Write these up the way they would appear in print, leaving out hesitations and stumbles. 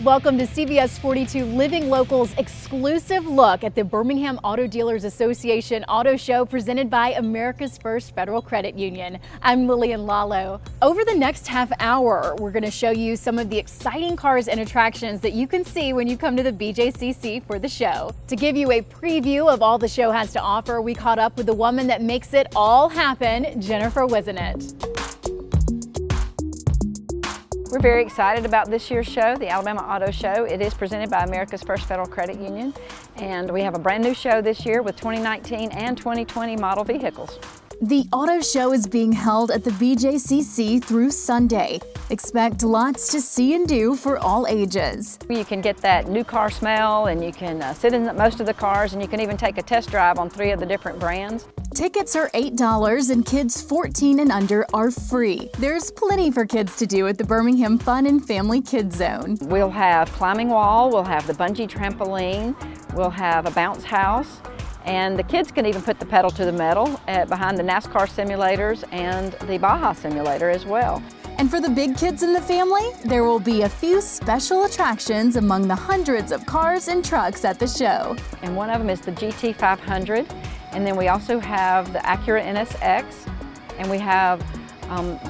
Welcome to CBS 42 Living Local's exclusive look at the Birmingham Auto Dealers Association Auto Show presented by America's First Federal Credit Union. I'm Lillian Lalo. Over the next half hour, we're going to show you some of the exciting cars and attractions that you can see when you come to the BJCC for the show. To give you a preview of all the show has to offer, we caught up with the woman that makes it all happen, Jennifer Wisenett. We're very excited about this year's show, the Alabama Auto Show. It is presented by America's First Federal Credit Union, and we have a brand new show this year with 2019 and 2020 model vehicles. The auto show is being held at the BJCC through Sunday. Expect lots to see and do for all ages. You can get that new car smell, and you can sit in most of the cars, and you can even take a test drive on 3 of the different brands. Tickets are $8 and kids 14 and under are free. There's plenty for kids to do at the Birmingham Fun and Family Kids Zone. We'll have climbing wall, we'll have the bungee trampoline, we'll have a bounce house, and the kids can even put the pedal to the metal behind the NASCAR simulators and the Baja simulator as well. And for the big kids in the family, there will be a few special attractions among the hundreds of cars and trucks at the show. And one of them is the Gt500. And then we also have the Acura NSX, and we have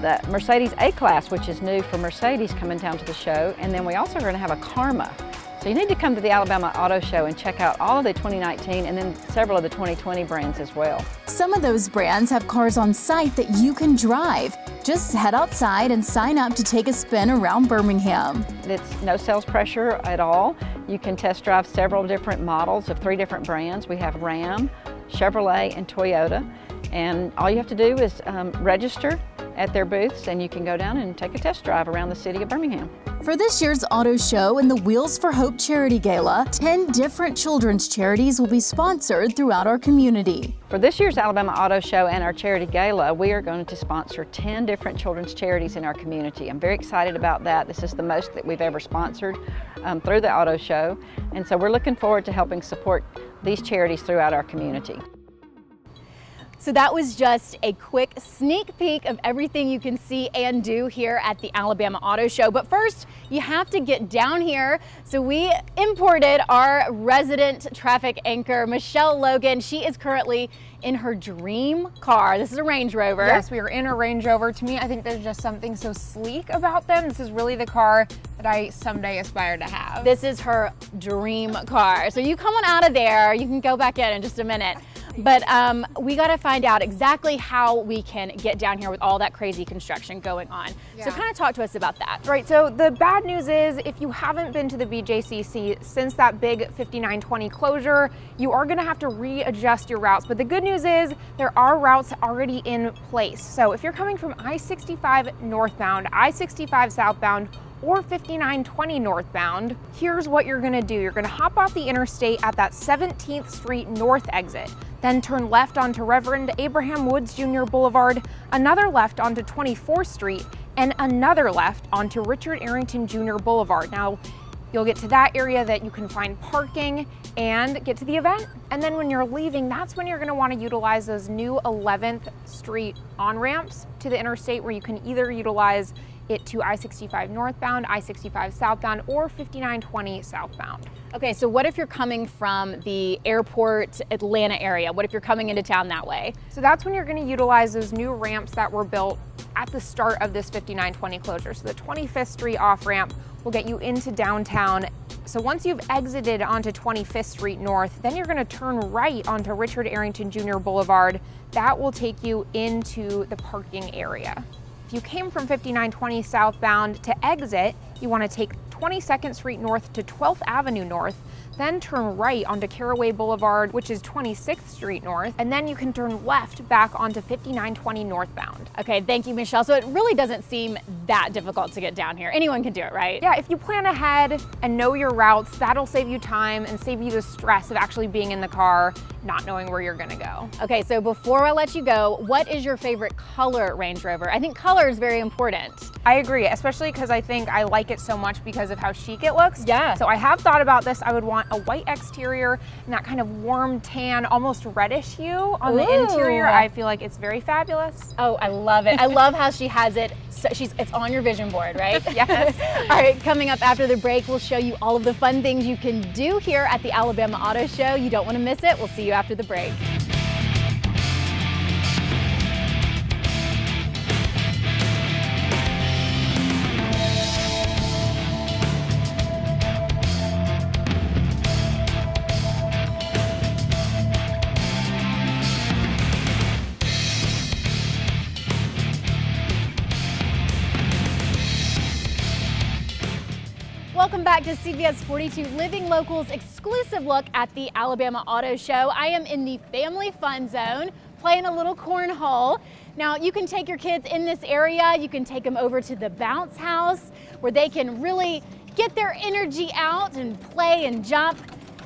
the Mercedes A-Class, which is new for Mercedes, coming down to the show. And then we also are going to have a Karma. So you need to come to the Alabama Auto Show and check out all of the 2019 and then several of the 2020 brands as well. Some of those brands have cars on site that you can drive. Just head outside and sign up to take a spin around Birmingham. It's no sales pressure at all. You can test drive several different models of 3 different brands. We have Ram, Chevrolet, and Toyota. And all you have to do is register at their booths, and you can go down and take a test drive around the city of Birmingham. For this year's auto show and the Wheels for Hope charity gala, 10 different children's charities will be sponsored throughout our community. For this year's Alabama Auto Show and our charity gala, we are going to sponsor 10 different children's charities in our community. I'm very excited about that. This is the most that we've ever sponsored through the auto show, and so we're looking forward to helping support these charities throughout our community. So that was just a quick sneak peek of everything you can see and do here at the Alabama Auto Show. But first, you have to get down here. So we imported our resident traffic anchor, Michelle Logan. She is currently in her dream car. This is a Range Rover. Yes, we are in a Range Rover. To me, I think there's just something so sleek about them. This is really the car that I someday aspire to have. This is her dream car. So you come on out of there. You can go back in just a minute. But we got to find out exactly how we can get down here with all that crazy construction going on. Yeah. So kind of talk to us about that. Right, so the bad news is if you haven't been to the BJCC since that big 5920 closure, you are going to have to readjust your routes. But the good news is there are routes already in place. So if you're coming from I-65 northbound, I-65 southbound, or 5920 northbound, here's what you're gonna do. You're gonna hop off the interstate at that 17th Street North exit, then turn left onto Reverend Abraham Woods Jr. Boulevard, another left onto 24th Street, and another left onto Richard Arrington Jr. Boulevard. Now, you'll get to that area that you can find parking and get to the event. And then when you're leaving, that's when you're gonna wanna utilize those new 11th Street on-ramps to the interstate, where you can either utilize it to I-65 northbound, I-65 southbound, or 5920 southbound. Okay, so what if you're coming from the airport Atlanta area? What if you're coming into town that way? So that's when you're going to utilize those new ramps that were built at the start of this 5920 closure. So the 25th Street off ramp will get you into downtown. So once you've exited onto 25th Street North, then you're going to turn right onto Richard Arrington Jr. Boulevard. That will take you into the parking area. If you came from 5920 southbound to exit, you want to take 22nd Street North to 12th Avenue North, then turn right onto Caraway Boulevard, which is 26th Street North, and then you can turn left back onto 5920 northbound. Okay, thank you, Michelle. So it really doesn't seem that difficult to get down here. Anyone can do it, right? Yeah, if you plan ahead and know your routes, that'll save you time and save you the stress of actually being in the car, not knowing where you're gonna go. Okay, so before I let you go, what is your favorite color Range Rover? I think color is very important. I agree, especially because I think I like it so much because of how chic it looks. Yeah. So I have thought about this. I would want want a white exterior and that kind of warm tan, almost reddish hue on the interior, I feel like it's very fabulous. Oh, I love it. I love how she has it. So it's on your vision board, right? Yes. All right, coming up after the break, we'll show you all of the fun things you can do here at the Alabama Auto Show. You don't want to miss it. We'll see you after the break. Welcome back to CBS 42 Living Locals exclusive look at the Alabama Auto Show. I am in the family fun zone playing a little cornhole. Now you can take your kids in this area, you can take them over to the bounce house where they can really get their energy out and play and jump.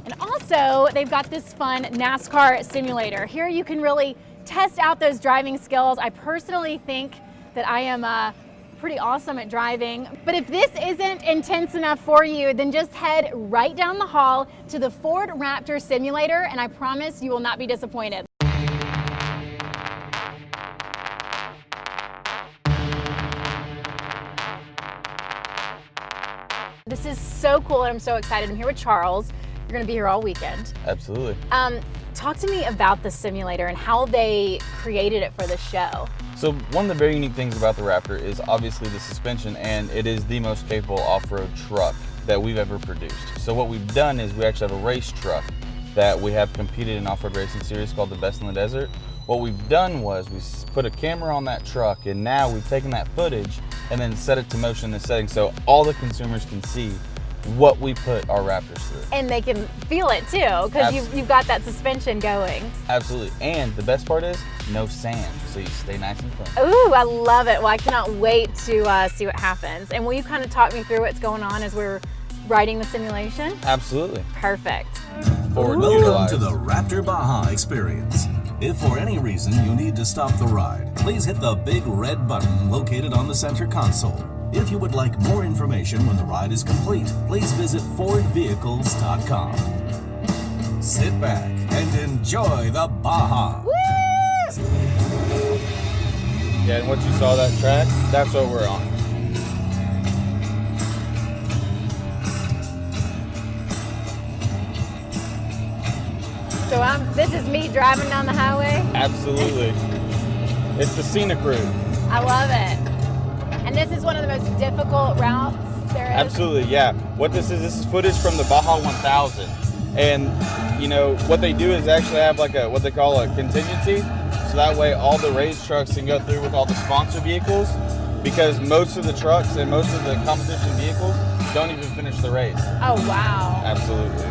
And also they've got this fun NASCAR simulator. Here you can really test out those driving skills. I personally think that I am pretty awesome at driving. But if this isn't intense enough for you, then just head right down the hall to the Ford Raptor simulator, and I promise you will not be disappointed. This is so cool, and I'm so excited. I'm here with Charles. You're gonna be here all weekend. Absolutely. Talk to me about the simulator and how they created it for the show. So one of the very unique things about the Raptor is obviously the suspension, and it is the most capable off-road truck that we've ever produced. So what we've done is we actually have a race truck that we have competed in off-road racing series called the Best in the Desert. What we've done was we put a camera on that truck, and now we've taken that footage and then set it to motion in the setting so all the consumers can see what we put our Raptors through. And they can feel it too, because you've got that suspension going. Absolutely. And the best part is no sand, so you stay nice and clean. Ooh, I love it. Well, I cannot wait to see what happens. And will you kind of talk me through what's going on as we're riding the simulation? Absolutely. Perfect. Welcome to the Raptor Baja experience. If for any reason you need to stop the ride, please hit the big red button located on the center console. If you would like more information when the ride is complete, please visit FordVehicles.com. Sit back and enjoy the Baja. Woo! Yeah, and what you saw, that track, that's what we're on. So this is me driving down the highway? Absolutely. It's the scenic route. I love it. And this is one of the most difficult routes there is? Absolutely, yeah. What this is footage from the Baja 1000. And, you know, what they do is actually have like what they call a contingency. So that way all the race trucks can go through with all the sponsor vehicles, because most of the trucks and most of the competition vehicles don't even finish the race. Oh, wow. Absolutely.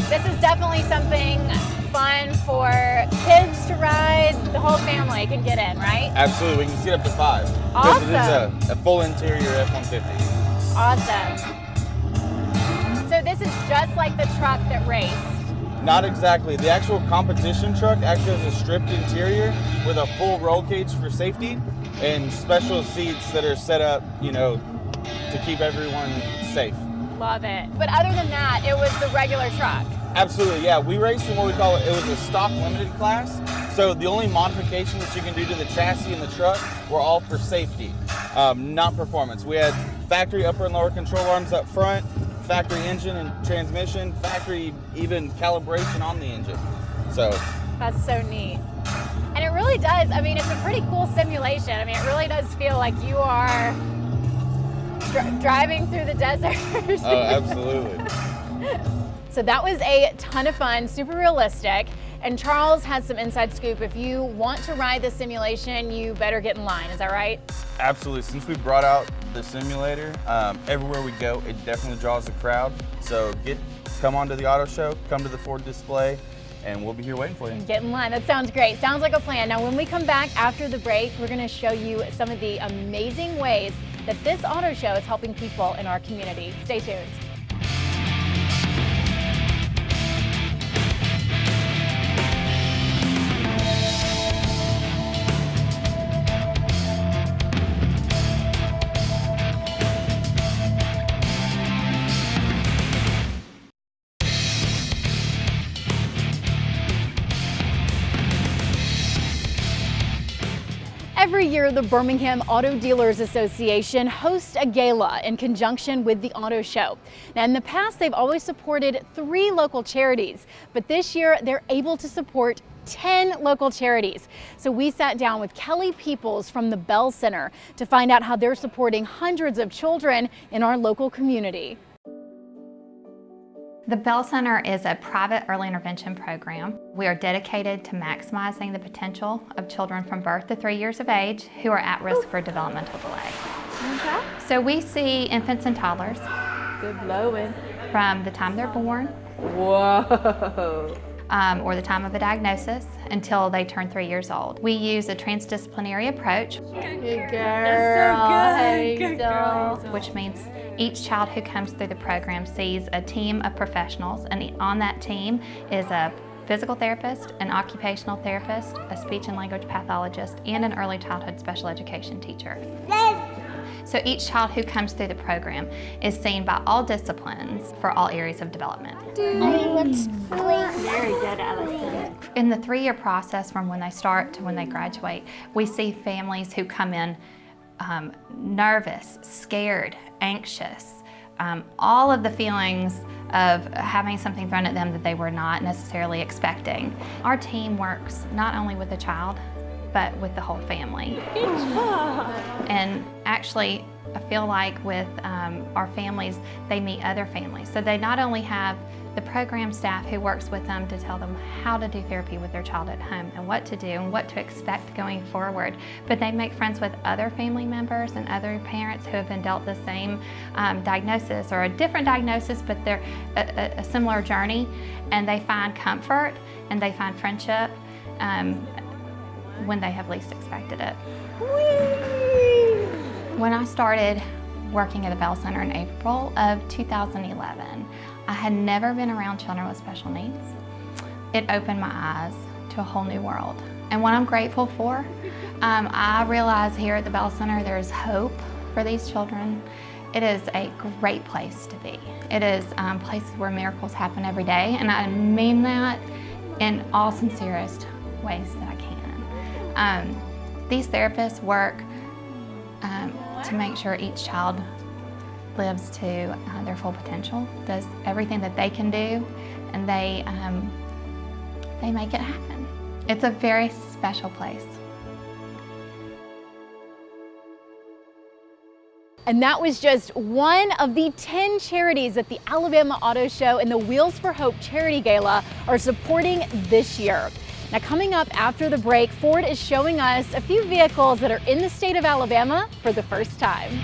This is definitely something fun for kids to ride. The whole family can get in, right? Absolutely, we can seat up to 5. Awesome. It is a full interior F-150. Awesome. So this is just like the truck that raced? Not exactly. The actual competition truck actually has a stripped interior with a full roll cage for safety and special seats that are set up, you know, to keep everyone safe. Love it. But other than that, it was the regular truck? Absolutely, yeah. We raced in what we call it was a stock limited class. So the only modification that you can do to the chassis and the truck were all for safety, not performance. We had factory upper and lower control arms up front, factory engine and transmission, factory even calibration on the engine. So that's so neat. And it really does, I mean, it's a pretty cool simulation. I mean, it really does feel like you are driving through the desert. Oh, absolutely. So that was a ton of fun, super realistic. And Charles has some inside scoop. If you want to ride the simulation, you better get in line. Is that right? Absolutely. Since we brought out the simulator, everywhere we go, it definitely draws a crowd. So come on to the auto show, come to the Ford display, and we'll be here waiting for you. Get in line. That sounds great. Sounds like a plan. Now, when we come back after the break, we're going to show you some of the amazing ways that this auto show is helping people in our community. Stay tuned. Every year, the Birmingham Auto Dealers Association hosts a gala in conjunction with the auto show. Now, in the past, they've always supported 3 local charities, but this year they're able to support 10 local charities. So we sat down with Kelly Peoples from the Bell Center to find out how they're supporting hundreds of children in our local community. The Bell Center is a private early intervention program. We are dedicated to maximizing the potential of children from birth to 3 years of age who are at risk for developmental delay. Okay. So we see infants and toddlers Good blowing. from the time they're born Whoa. or the time of a diagnosis until they turn 3 years old. We use a transdisciplinary approach, Good girl. Hey, girl. which means each child who comes through the program sees a team of professionals, and on that team is a physical therapist, an occupational therapist, a speech and language pathologist, and an early childhood special education teacher. So each child who comes through the program is seen by all disciplines for all areas of development. Very good, Allison. In the 3-year process from when they start to when they graduate, we see families who come in nervous, scared, anxious, all of the feelings of having something thrown at them that they were not necessarily expecting. Our team works not only with the child, but with the whole family. Good job. And actually, I feel like with our families, they meet other families. So they not only have the program staff who works with them to tell them how to do therapy with their child at home and what to do and what to expect going forward, but they make friends with other family members and other parents who have been dealt the same diagnosis or a different diagnosis, but they're a similar journey, and they find comfort and they find friendship when they have least expected it. When I started working at the Bell Center in April of 2011, I had never been around children with special needs. It opened my eyes to a whole new world. And what I'm grateful for, I realize here at the Bell Center there's hope for these children. It is a great place to be. It is places where miracles happen every day, and I mean that in all sincerest ways that I can. These therapists work to make sure each child lives to their full potential, does everything that they can do, and they make it happen. It's a very special place. And that was just one of the 10 charities that the Alabama Auto Show and the Wheels for Hope Charity Gala are supporting this year. Now, coming up after the break, Ford is showing us a few vehicles that are in the state of Alabama for the first time.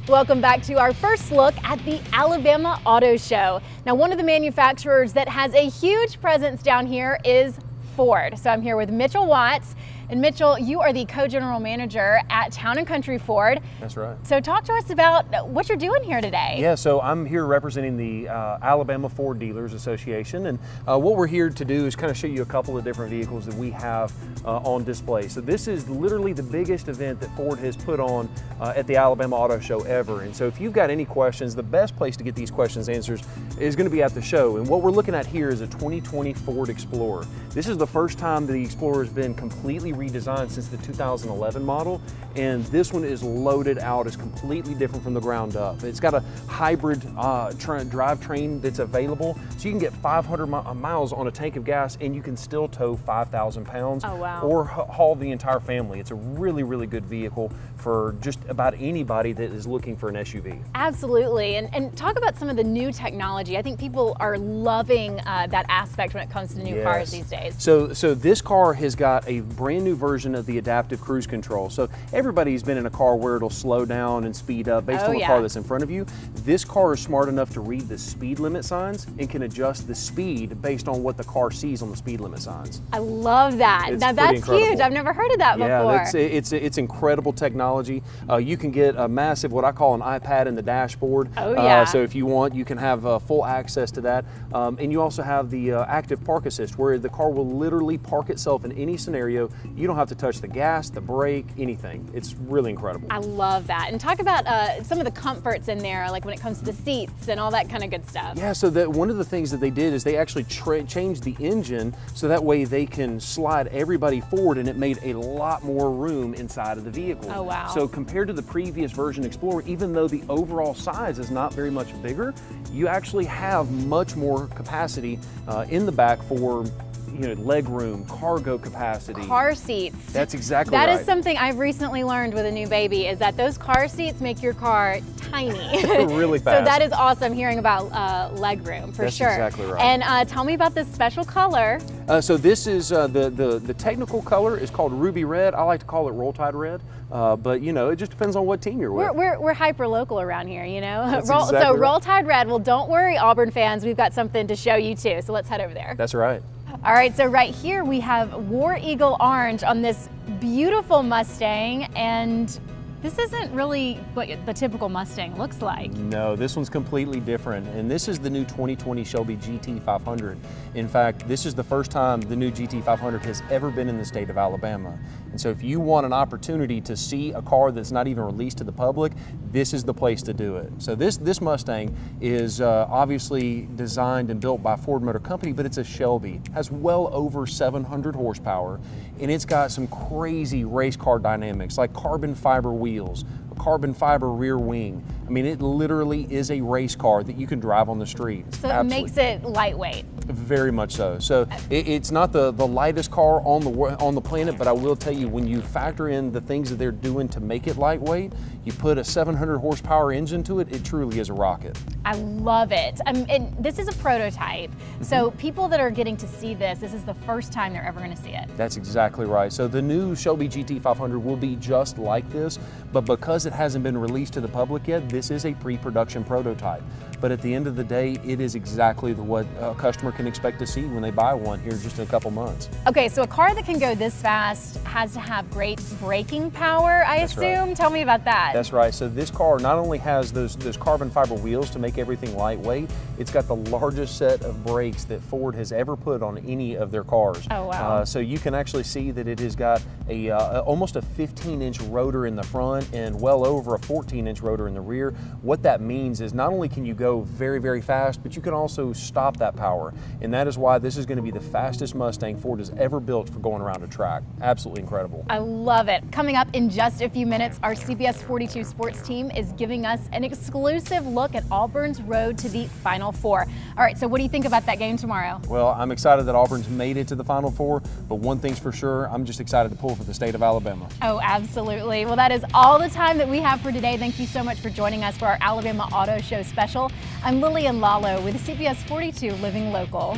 Welcome back to our first look at the Alabama Auto Show. Now, one of the manufacturers that has a huge presence down here is Ford. So I'm here with Mitchell Watts. And Mitchell, you are the co-general manager at Town & Country Ford. That's right. So talk to us about what you're doing here today. Yeah, so I'm here representing the Alabama Ford Dealers Association, and what we're here to do is kind of show you a couple of different vehicles that we have on display. So this is literally the biggest event that Ford has put on at the Alabama Auto Show ever. And so if you've got any questions, the best place to get these questions answered is going to be at the show. And what we're looking at here is a 2020 Ford Explorer. This is the first time the Explorer has been completely redesigned since the 2011 model, and this one is loaded out. It's completely different from the ground up. It's got a hybrid drivetrain that's available, so you can get 500 miles on a tank of gas and you can still tow 5,000 pounds. Oh, wow. Or haul the entire family. It's a really, really good vehicle for just about anybody that is looking for an SUV. Absolutely, and talk about some of the new technology. I think people are loving that aspect when it comes to new cars these days. So this car has got a brand new new version of the adaptive cruise control. So everybody's been in a car where it'll slow down and speed up based on the car that's in front of you. This car is smart enough to read the speed limit signs and can adjust the speed based on what the car sees on the speed limit signs. I love that. It's Now that's incredible. huge. I've never heard of that Yeah, before. it's incredible technology. You can get a massive, what I call an iPad in the dashboard. Oh, yeah. So if you want, you can have full access to that. And you also have the active park assist, where the car will literally park itself in any scenario. You don't have to touch the gas, the brake, anything. It's really incredible. I love that. And talk about some of the comforts in there, like when it comes to the seats and all that kind of good stuff. Yeah, so one of the things that they did is they actually changed the engine so that way they can slide everybody forward, and it made a lot more room inside of the vehicle. Oh, wow. So compared to the previous version Explorer, even though the overall size is not very much bigger, you actually have much more capacity in the back for leg room, cargo capacity. Car seats. That's exactly right. That is something I've recently learned with a new baby, is that those car seats make your car tiny. Really fast. So that is awesome hearing about leg room, for That's sure. exactly right. And tell me about this special color. So this is the technical color is called Ruby Red. I like to call it Roll Tide Red, but it just depends on what team you're with. We're hyper local around here, That's So exactly right. Roll Tide Red. Well, don't worry, Auburn fans. We've got something to show you too. So let's head over there. That's right. All right, so right here we have War Eagle Orange on this beautiful Mustang, and this isn't really what the typical Mustang looks like. No, this one's completely different, and this is the new 2020 Shelby Gt500. In fact, this is the first time the new Gt500 has ever been in the state of Alabama. And so if you want an opportunity to see a car that's not even released to the public, this is the place to do it. So this Mustang is obviously designed and built by Ford Motor Company, but it's a Shelby. It has well over 700 horsepower, and it's got some crazy race car dynamics like carbon fiber wheels, a carbon fiber rear wing. I mean, it literally is a race car that you can drive on the street. So it makes it lightweight. Very much so. So it's not the lightest car on the planet, but I will tell you, when you factor in the things that they're doing to make it lightweight, you put a 700 horsepower engine to it, it truly is a rocket. I love it. And this is a prototype. So people that are getting to see this is the first time they're ever going to see it. That's exactly right. So the new Shelby Gt500 will be just like this, but because it hasn't been released to the public yet, this is a pre-production prototype. But at the end of the day, it is exactly what a customer can expect to see when they buy one here just in a couple months. Okay, so a car that can go this fast has to have great braking power, I That's right. assume. Tell me about that. That's right. So this car not only has those carbon fiber wheels to make everything lightweight, it's got the largest set of brakes that Ford has ever put on any of their cars. Oh, wow. So you can actually see that it has got almost a 15-inch rotor in the front and well over a 14-inch rotor in the rear. What that means is not only can you go very, very fast, but you can also stop that power. And that is why this is going to be the fastest Mustang Ford has ever built for going around a track. Absolutely incredible. I love it. Coming up in just a few minutes, our CBS 42 sports team is giving us an exclusive look at Auburn's road to the Final Four. All right, so what do you think about that game tomorrow? Well, I'm excited that Auburn's made it to the Final Four, but one thing's for sure, I'm just excited to pull for the state of Alabama. Oh, absolutely. Well, that is all the time that we have for today. Thank you so much for joining us for our Alabama Auto Show special. I'm Lillian Lalo with CBS 42 Living Local.